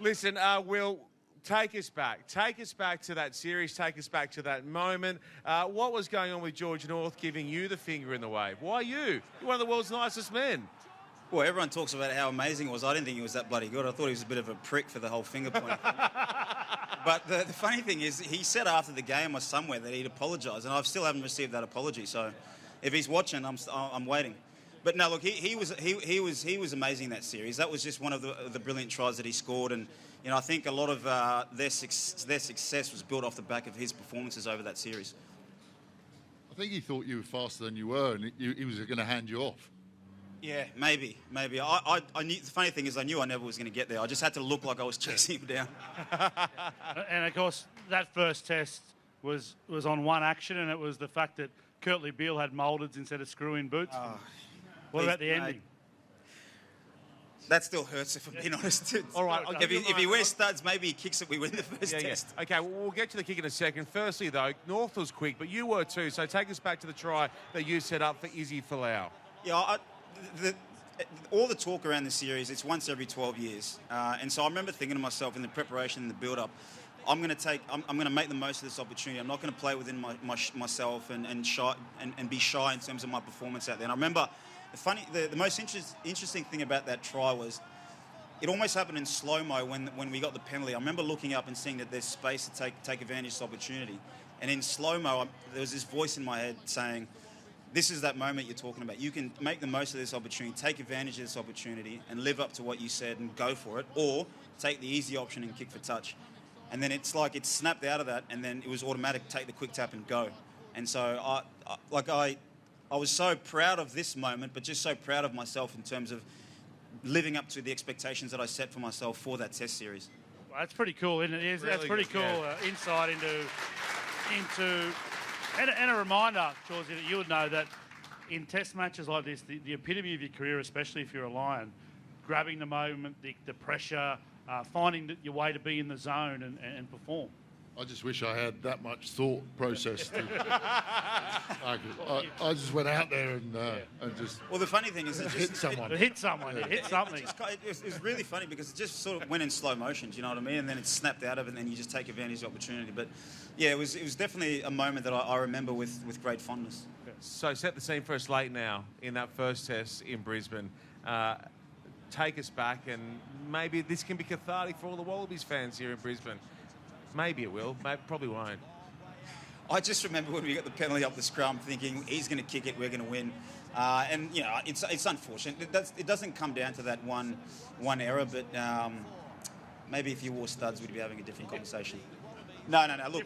Listen, Will, take us back. Take us back to that series. Take us back to that moment. What was going on with George North giving you the finger in the wave? Why you? You're one of the world's nicest men. Well, everyone talks about how amazing it was. I didn't think he was that bloody good. I thought he was a bit of a prick for the whole finger pointing. But the funny thing is, he said after the game or somewhere that he'd apologise, and I still haven't received that apology. So, if he's watching, I'm waiting. But no, look, he was amazing in that series. That was just one of the brilliant tries that he scored, and I think a lot of their success was built off the back of his performances over that series. I think he thought you were faster than you were, and he was going to hand you off. Yeah, maybe. I knew, the funny thing is, I knew I never was going to get there. I just had to look like I was chasing him down. And of course, that first test was on one action, and it was the fact that Kurtley Beale had mouldeds instead of screw-in boots. What about the ending? That still hurts, if I'm being honest. All right. If he wears studs, maybe he kicks it. We win the first test. Yeah. Okay, well, we'll get to the kick in a second. Firstly, though, North was quick, but you were too. So take us back to the try that you set up for Izzy Folau. Yeah, all the talk around the series, it's once every 12 years. And so I remember thinking to myself in the preparation and the build-up, I'm going to make the most of this opportunity. I'm not going to play within myself and be shy in terms of my performance out there. And I remember the most interesting thing about that try was it almost happened in slow-mo when we got the penalty. I remember looking up and seeing that there's space to take advantage of this opportunity. And in slow-mo, there was this voice in my head saying, this is that moment you're talking about. You can make the most of this opportunity, take advantage of this opportunity and live up to what you said and go for it, or take the easy option and kick for touch. And then it's like it snapped out of that, and then it was automatic, take the quick tap and go. And so I was so proud of this moment, but just so proud of myself in terms of living up to the expectations that I set for myself for that test series. Well, that's pretty cool, isn't it? Really that's pretty cool. Yeah. Insight into and a reminder, Georgie, that you would know that in test matches like this, the epitome of your career, especially if you're a Lion, grabbing the moment, the pressure, finding your way to be in the zone and perform. I just wish I had that much thought process. I just went out there and just. Well, the funny thing is, hit someone. Hit something. It was really funny because it just sort of went in slow motion. Do you know what I mean? And then it snapped out of it, and then you just take advantage of the opportunity. But yeah, it was definitely a moment that I remember with great fondness. So set the scene for us late now in that first test in Brisbane. Take us back, and maybe this can be cathartic for all the Wallabies fans here in Brisbane. Maybe it will. Maybe probably won't. I just remember when we got the penalty up the scrum, thinking he's going to kick it, we're going to win. And it's unfortunate. It doesn't come down to that one error, but maybe if you wore studs, we'd be having a different conversation. No. Look.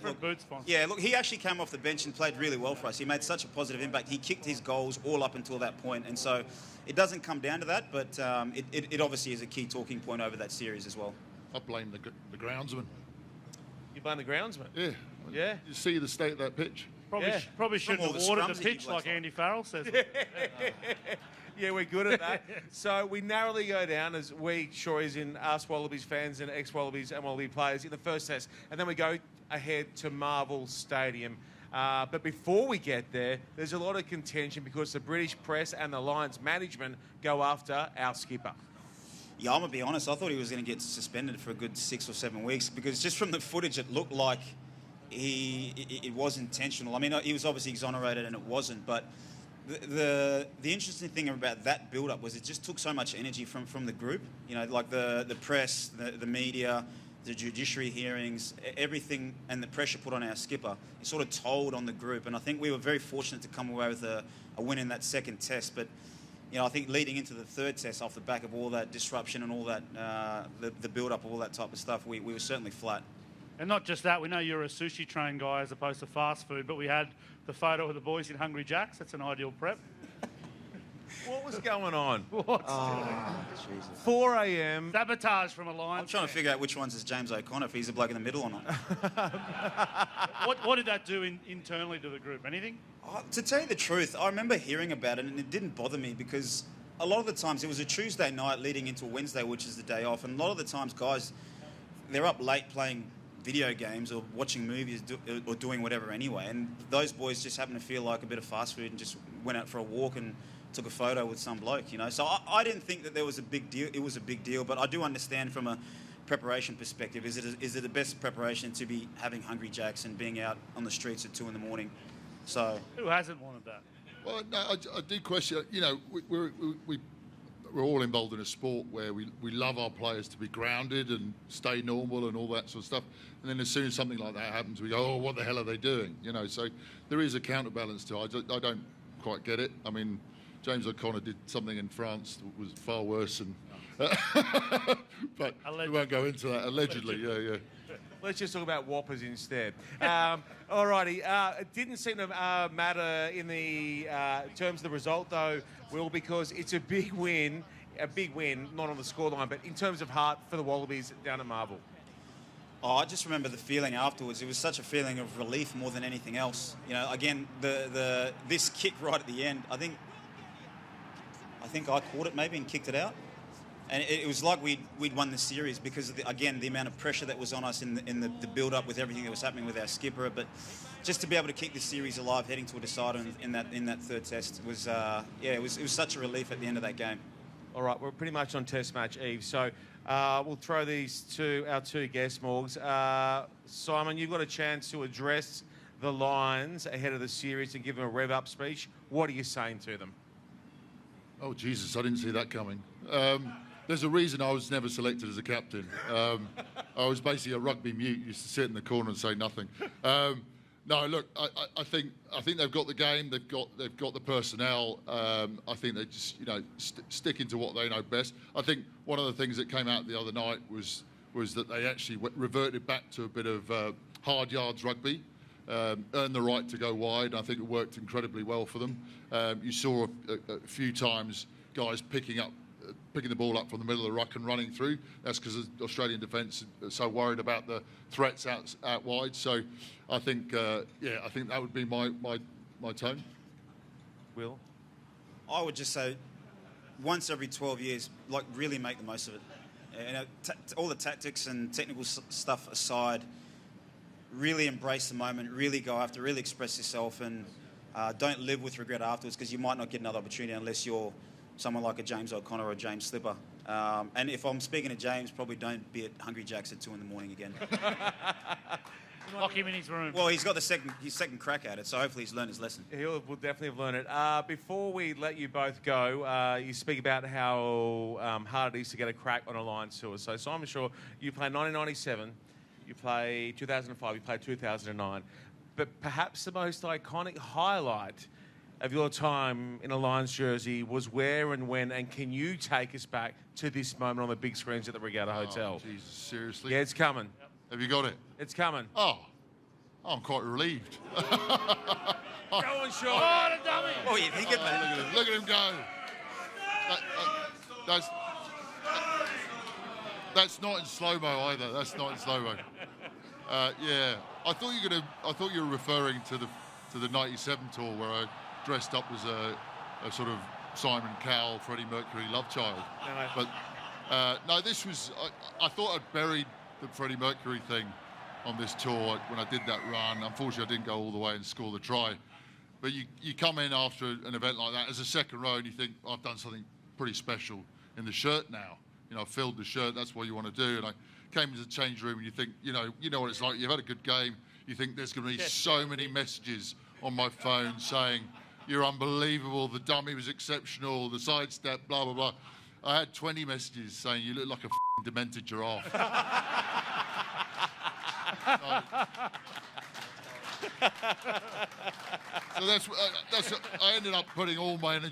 Yeah, look. He actually came off the bench and played really well for us. He made such a positive impact. He kicked his goals all up until that point, and so it doesn't come down to that. But it obviously is a key talking point over that series as well. I blame the groundsman. You blame the groundsman? Yeah. You see the state of that pitch? Probably shouldn't have watered the pitch like Andy Farrell says. Yeah, we're good at that. So we narrowly go down, as we sure is in us Wallabies fans and ex-Wallabies and Wallaby players, in the first test. And then we go ahead to Marvel Stadium. But before we get there, there's a lot of contention because the British press and the Lions management go after our skipper. Yeah, I'm going to be honest. I thought he was going to get suspended for a good 6 or 7 weeks because just from the footage, it looked like it was intentional. I mean, he was obviously exonerated and it wasn't, but the interesting thing about that build-up was it just took so much energy from the group. You know, like the press, the media, the judiciary hearings, everything, and the pressure put on our skipper. It sort of told on the group, and I think we were very fortunate to come away with a win in that second test, but I think leading into the third test off the back of all that disruption and all that, the build-up of all that type of stuff, we were certainly flat. And not just that, we know you're a sushi train guy as opposed to fast food, but we had the photo of the boys in Hungry Jack's. That's an ideal prep. What was going on? Jesus. 4 a.m. Sabotage from a Lions. I'm trying to figure out which one's is James O'Connor, if he's the bloke in the middle or not. What did that do internally to the group? Anything? To tell you the truth, I remember hearing about it and it didn't bother me because a lot of the times it was a Tuesday night leading into a Wednesday, which is the day off, and a lot of the times guys, they're up late playing video games or watching movies or doing whatever anyway, and those boys just happened to feel like a bit of fast food and just went out for a walk and took a photo with some bloke, So I didn't think that there was a big deal. It was a big deal, but I do understand from a preparation perspective, is it the best preparation to be having Hungry Jacks and being out on the streets at 2 a.m? So Who hasn't wanted that? Well, no, I do question. You know, we're all involved in a sport where we love our players to be grounded and stay normal and all that sort of stuff. And then as soon as something like that happens, we go, oh, what the hell are they doing? You know, so there is a counterbalance to it. I don't quite get it. I mean, James O'Connor did something in France that was far worse, and but we won't go into that. Allegedly, yeah. Let's just talk about Whoppers instead. All righty. It didn't seem to matter in the terms of the result, though, Will, because it's a big win, not on the scoreline, but in terms of heart for the Wallabies down at Marvel. Oh, I just remember the feeling afterwards. It was such a feeling of relief more than anything else. You know, again, this kick right at the end, I think I caught it maybe and kicked it out. And it was like we'd won the series because of the amount of pressure that was on us in the build-up with everything that was happening with our skipper. But just to be able to keep the series alive, heading to a decider in that third test was it was such a relief at the end of that game. All right, we're pretty much on Test match eve, so we'll throw these to our two guests, Morgs. Simon, you've got a chance to address the Lions ahead of the series and give them a rev-up speech. What are you saying to them? Oh, Jesus, I didn't see that coming. There's a reason I was never selected as a captain. I was basically a rugby mute, used to sit in the corner and say nothing. No, look, I think they've got the game, they've got the personnel. I think they just sticking to what they know best. I think one of the things that came out the other night was that they actually reverted back to a bit of hard yards rugby, earned the right to go wide. I think it worked incredibly well for them. You saw a few times guys picking the ball up from the middle of the ruck and running through. That's because the Australian defence is so worried about the threats out wide. So I think, I think that would be my tone. Will? I would just say once every 12 years, like, really make the most of it. You know, all the tactics and technical stuff aside, really embrace the moment, really go after, really express yourself, and don't live with regret afterwards, because you might not get another opportunity unless you're someone like a James O'Connor or a James Slipper. And if I'm speaking to James, probably don't be at Hungry Jacks at 2 a.m. again. Lock him in his room. Well, he's got his second crack at it, so hopefully he's learned his lesson. Will definitely have learned it. Before we let you both go, you speak about how hard it is to get a crack on a Lions tour. So Simon Shaw, you played 1997, you played 2005, you played 2009. But perhaps the most iconic highlight of your time in a Lions jersey was where and when, and can you take us back to this moment on the big screens at the Regatta Hotel? Jesus, seriously? Yeah, it's coming. Yep. Have you got it? It's coming. Oh, I'm quite relieved. Go on, Sean. Oh, the dummy. Oh, you think it, man? Look at him go. That's not in slow-mo either. That's not in slow-mo. Yeah, I thought you were referring to the '97 tour where I dressed up as a sort of Simon Cowell, Freddie Mercury love child. No. But no, this was. I thought I'd buried the Freddie Mercury thing on this tour when I did that run. Unfortunately, I didn't go all the way and score the try. But you come in after an event like that as a second row and you think, I've done something pretty special in the shirt now. You know, I've filled the shirt. That's what you want to do. And I came into the change room and you think, you know what it's like. You've had a good game. You think there's going to be so many messages on my phone saying, you're unbelievable, the dummy was exceptional, the sidestep, blah, blah, blah. I had 20 messages saying, you look like a f***ing demented giraffe. So that's I ended up putting all my energy